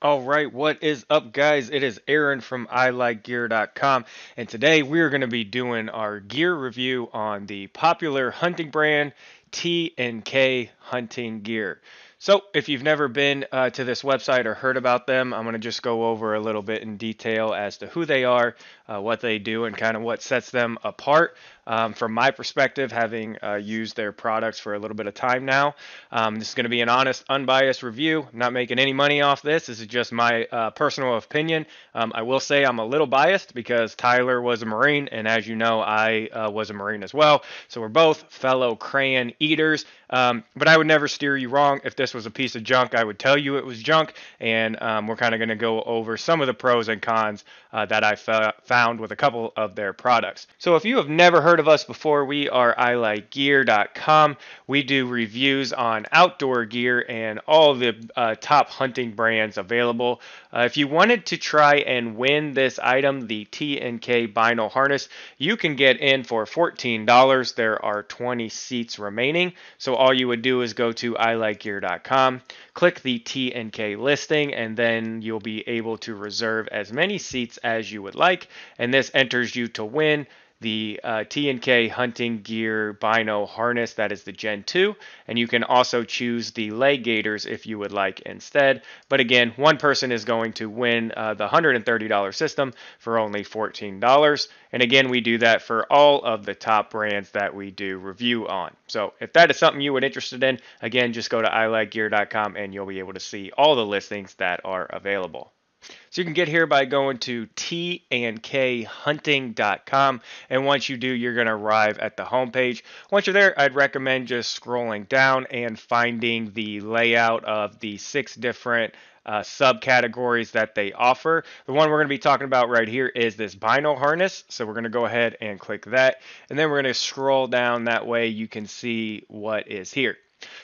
All right, what is up, guys? It is Aaron from iLikeGear.com, and today we are going to be doing our gear review on the popular hunting brand T&K Hunting Gear. So, if you've never been to this website or heard about them, I'm going to just go over a little bit in detail as to who they are, what they do, and kind of what sets them apart. From my perspective, having used their products for a little bit of time now, this is going to be an honest, unbiased review. I'm not making any money off this. This is just my personal opinion. I will say I'm a little biased because Tyler was a Marine, and as you know, I was a Marine as well. So we're both fellow crayon eaters. But I would never steer you wrong. If this was a piece of junk, I would tell you it was junk. And we're kind of going to go over some of the pros and cons that I found with a couple of their products. So if you have never heard of us before, we are ilikegear.com. We do reviews on outdoor gear and all the top hunting brands available. If you wanted to try and win this item, the T&K Bino Harness, you can get in for $14. There are 20 seats remaining. So all you would do is go to ilikegear.com, click the T&K listing, and then you'll be able to reserve as many seats as you would like. And this enters you to win the T&K Hunting Gear Bino Harness. That is the Gen 2. And you can also choose the leg gaiters if you would like instead. But again, one person is going to win the $130 system for only $14. And again, we do that for all of the top brands that we do review on. So if that is something you would interested in, again, just go to ilikegear.com and you'll be able to see all the listings that are available. So you can get here by going to tandkhunting.com, and once you do, you're going to arrive at the homepage. Once you're there, I'd recommend just scrolling down and finding the layout of the 6 different subcategories that they offer. The one we're going to be talking about right here is this Bino harness. So we're going to go ahead and click that, and then we're going to scroll down. That way you can see what is here.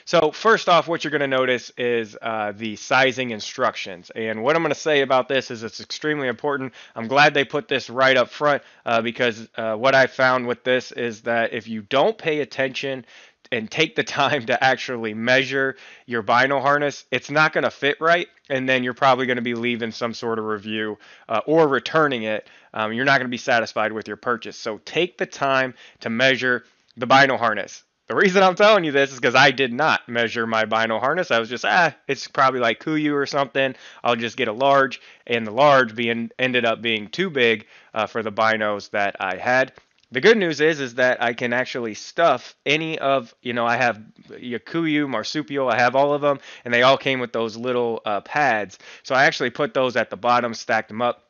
So first off, what you're going to notice is the sizing instructions. And what I'm going to say about this is it's extremely important. I'm glad they put this right up front because what I found with this is that if you don't pay attention and take the time to actually measure your Bino harness, it's not going to fit right. And then you're probably going to be leaving some sort of review or returning it. You're not going to be satisfied with your purchase. So take the time to measure the Bino harness. The reason I'm telling you this is because I did not measure my Bino harness. I was just, it's probably like KUIU or something. I'll just get a large, and the large ended up being too big for the binos that I had. The good news is that I can actually stuff any of, I have KUIU, Marsupial, I have all of them, and they all came with those little pads. So I actually put those at the bottom, stacked them up,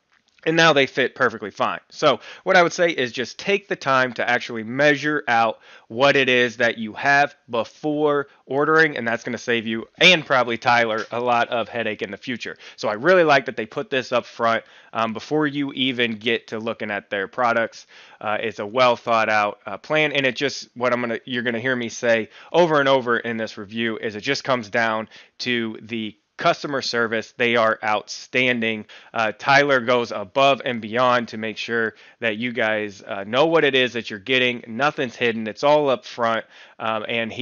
and now they fit perfectly fine. So what I would say is just take the time to actually measure out what it is that you have before ordering, and that's going to save you and probably Tyler a lot of headache in the future. So I really like that they put this up front before you even get to looking at their products. It's a well thought out plan, and it just you're gonna hear me say over and over in this review is it just comes down to the customer service. They are outstanding. Tyler goes above and beyond to make sure that you guys know what it is that you're getting. Nothing's hidden. It's all up front. And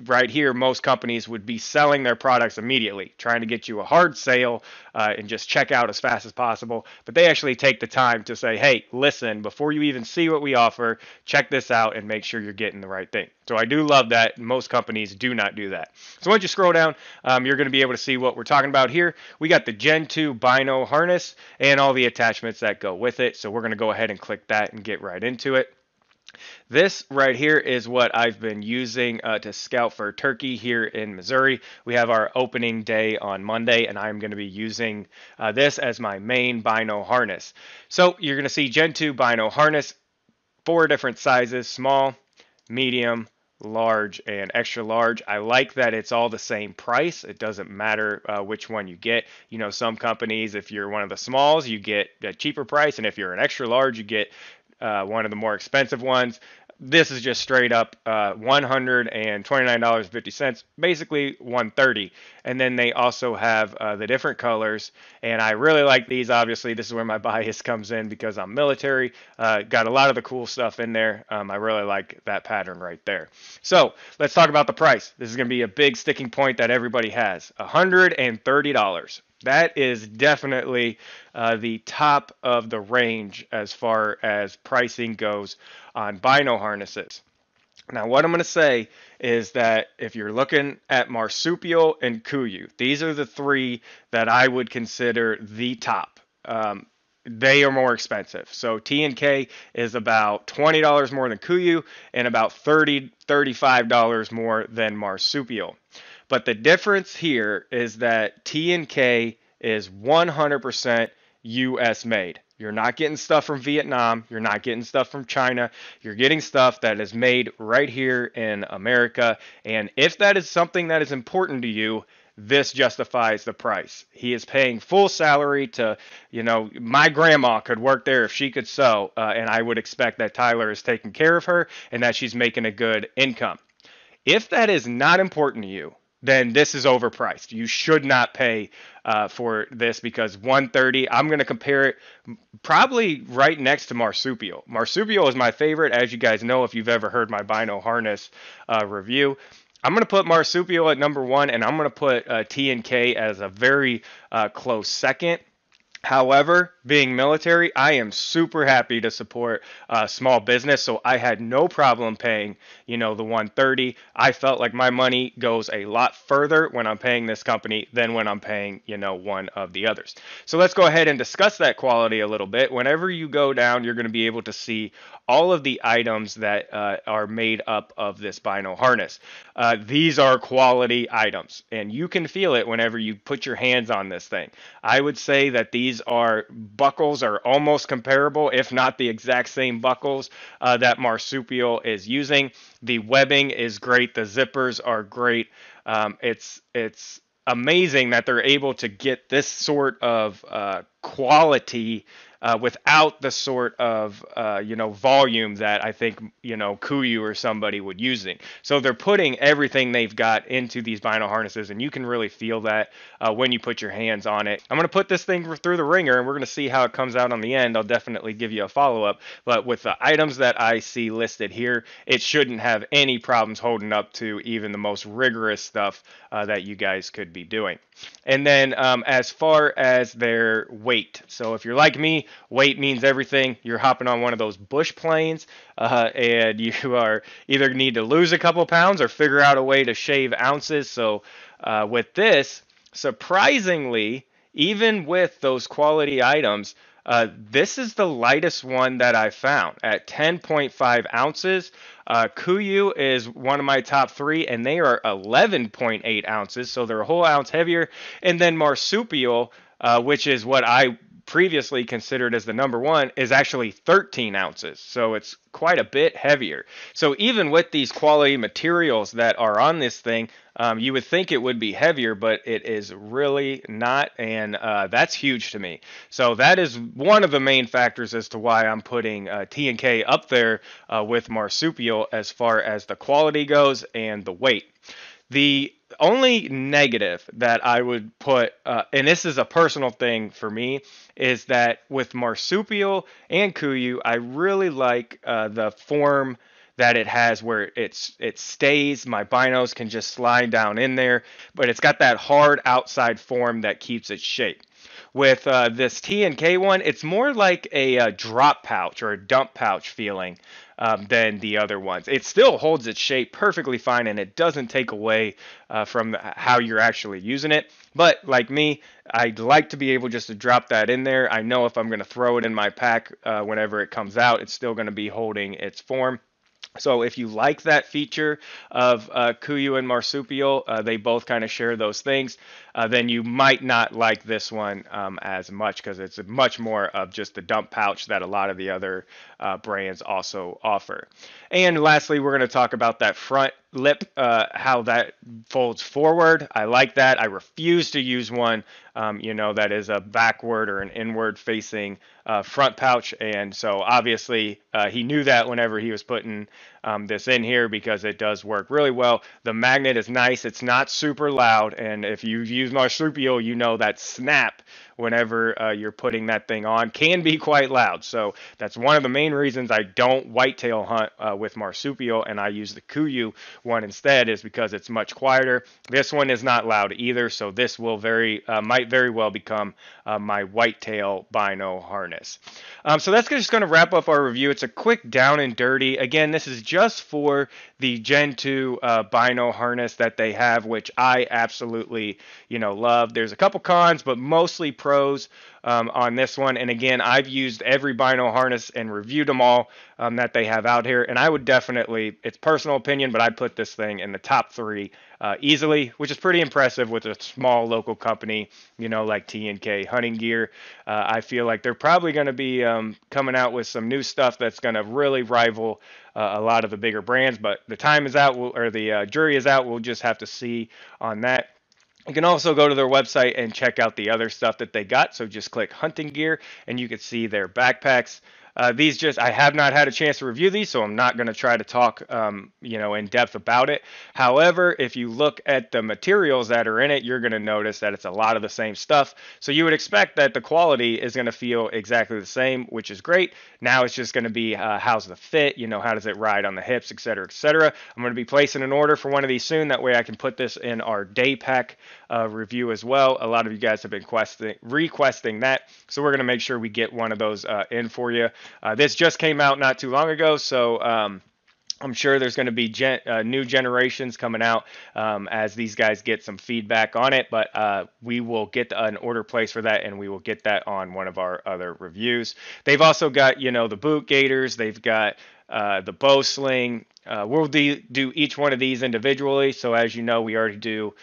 right here, most companies would be selling their products immediately, trying to get you a hard sale and just check out as fast as possible. But they actually take the time to say, hey, listen, before you even see what we offer, check this out and make sure you're getting the right thing. So I do love that. Most companies do not do that. So once you scroll down, you're going to be able to see what we're talking about here. We got the Gen 2 Bino harness and all the attachments that go with it. So we're going to go ahead and click that and get right into it. This right here is what I've been using to scout for turkey here in Missouri. We have our opening day on Monday, and I'm going to be using this as my main Bino harness. So you're going to see Gen 2 Bino harness, 4 different sizes: small, medium, large, and extra large. I like that it's all the same price. It doesn't matter which one you get. Some companies, if you're one of the smalls, you get a cheaper price, and if you're an extra large, you get one of the more expensive ones. This is just straight up $129.50, basically $130. And then they also have the different colors, and I really like these. Obviously, this is where my bias comes in because I'm military. Got a lot of the cool stuff in there. I really like that pattern right there. So let's talk about the price. This is going to be a big sticking point that everybody has: $130. That is definitely the top of the range as far as pricing goes on bino harnesses. Now, what I'm going to say is that if you're looking at Marsupial and Kuiu, these are the three that I would consider the top. They are more expensive. So T&K is about $20 more than Kuiu and about $35 more than Marsupial. But the difference here is that T&K is 100% US made. You're not getting stuff from Vietnam. You're not getting stuff from China. You're getting stuff that is made right here in America. And if that is something that is important to you, this justifies the price. He is paying full salary to, my grandma could work there if she could sew, and I would expect that Tyler is taking care of her and that she's making a good income. If that is not important to you, then this is overpriced. You should not pay for this because 130. I'm going to compare it probably right next to Marsupial. Marsupial is my favorite, as you guys know if you've ever heard my Bino Harness review. I'm going to put Marsupial at number one, and I'm going to put T&K as a very close second. However, being military, I am super happy to support small business, so I had no problem paying, the 130. I felt like my money goes a lot further when I'm paying this company than when I'm paying, one of the others. So let's go ahead and discuss that quality a little bit. Whenever you go down, you're going to be able to see all of the items that are made up of this Bino harness. These are quality items, and you can feel it whenever you put your hands on this thing. I would say that these buckles are almost comparable, if not the exact same buckles that Marsupial is using. The webbing is great. The zippers are great. It's amazing that they're able to get this sort of quality without the sort of volume that I think Kuiu or somebody would using. So they're putting everything they've got into these vinyl harnesses, and you can really feel that when you put your hands on it. I'm going to put this thing through the ringer, and we're going to see how it comes out on the end. I'll definitely give you a follow-up, but with the items that I see listed here, it shouldn't have any problems holding up to even the most rigorous stuff that you guys could be doing. And then as far as their weight, so if you're like me, weight means everything. You're hopping on one of those bush planes, and you are either need to lose a couple pounds or figure out a way to shave ounces. So with this, surprisingly, even with those quality items, this is the lightest one that I found at 10.5 ounces. Kuiu is one of my top three, and they are 11.8 ounces, so they're a whole ounce heavier. And then Marsupial, which is what I previously considered as the number one, is actually 13 ounces. So it's quite a bit heavier. So even with these quality materials that are on this thing, you would think it would be heavier, but it is really not, and that's huge to me. So that is one of the main factors as to why I'm putting T&K up there with Marsupial as far as the quality goes and the weight. The only negative that I would put, and this is a personal thing for me, is that with Marsupial and Kuiu, I really like the form that it has where it stays. My binos can just slide down in there, but it's got that hard outside form that keeps its shape. With this T&K one, it's more like a drop pouch or a dump pouch feeling than the other ones. It still holds its shape perfectly fine, and it doesn't take away from how you're actually using it. But like me, I'd like to be able just to drop that in there. I know if I'm going to throw it in my pack whenever it comes out, it's still going to be holding its form. So if you like that feature of Kuiu and Marsupial, they both kind of share those things, then you might not like this one as much because it's much more of just the dump pouch that a lot of the other brands also offer. And lastly, we're going to talk about that front lip, how that folds forward. I like that. I refuse to use one, that is a backward or an inward facing front pouch. And so obviously he knew that whenever he was putting this in here because it does work really well. The magnet is nice. It's not super loud. And if you've used Marsupial, you know that snap whenever you're putting that thing on can be quite loud. So that's one of the main reasons I don't whitetail hunt with Marsupial and I use the Kuiu one instead, is because it's much quieter. This one is not loud either, so this will might very well become my whitetail Bino harness. So that's just going to wrap up our review. It's a quick down and dirty. Again, this is just for the Gen 2 Bino harness that they have, which I absolutely, love. There's a couple cons, but mostly pros on this one. And again, I've used every Bino harness and reviewed them all that they have out here. And I would definitely, it's personal opinion, but I'd put this thing in the top 3 easily, which is pretty impressive with a small local company, like T&K Hunting Gear. I feel like they're probably going to be coming out with some new stuff that's going to really rival a lot of the bigger brands, but the time is out, or the jury is out. We'll just have to see on that. You can also go to their website and check out the other stuff that they got. So just click Hunting Gear and you can see their backpacks. I have not had a chance to review these, so I'm not going to try to talk, in depth about it. However, if you look at the materials that are in it, you're going to notice that it's a lot of the same stuff. So you would expect that the quality is going to feel exactly the same, which is great. Now it's just going to be how's the fit, how does it ride on the hips, etc., etc. I'm going to be placing an order for one of these soon. That way I can put this in our day pack review as well. A lot of you guys have been requesting that, so we're going to make sure we get one of those in for you. This just came out not too long ago, so I'm sure there's going to be new generations coming out as these guys get some feedback on it, but we will get an order placed for that, and we will get that on one of our other reviews. They've also got, the boot gaiters. They've got the bow sling. We'll do each one of these individually. So as you know, we already do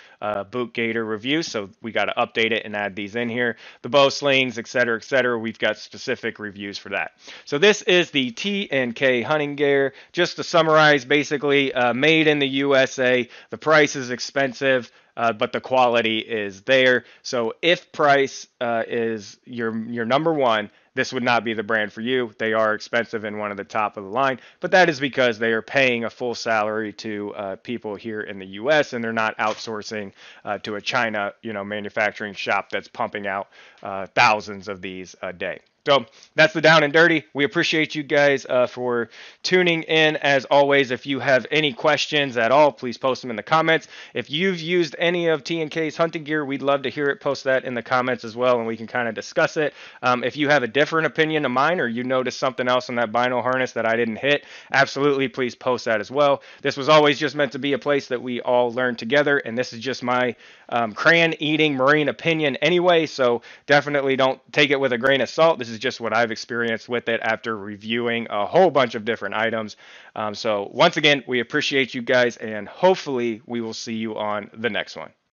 boot gaiter review, so we got to update it and add these in here. The bow slings, etc., etc. We've got specific reviews for that. So this is the T&K Hunting Gear. Just to summarize, basically made in the USA. The price is expensive, but the quality is there. So if price is your number one, this would not be the brand for you. They are expensive and one of the top of the line, but that is because they are paying a full salary to people here in the U.S. and they're not outsourcing to a China, manufacturing shop that's pumping out thousands of these a day. So that's the down and dirty. We appreciate you guys for tuning in. As always, if you have any questions at all, please post them in the comments. If you've used any of T&K's hunting gear, we'd love to hear it. Post that in the comments as well, and we can kind of discuss it. If you have a different opinion of mine, or you noticed something else on that Bino harness that I didn't hit, absolutely please post that as well. This was always just meant to be a place that we all learn together, and this is just my crayon-eating marine opinion anyway, so definitely don't take it with a grain of salt. This is just what I've experienced with it after reviewing a whole bunch of different items. So once again, we appreciate you guys, and hopefully we will see you on the next one.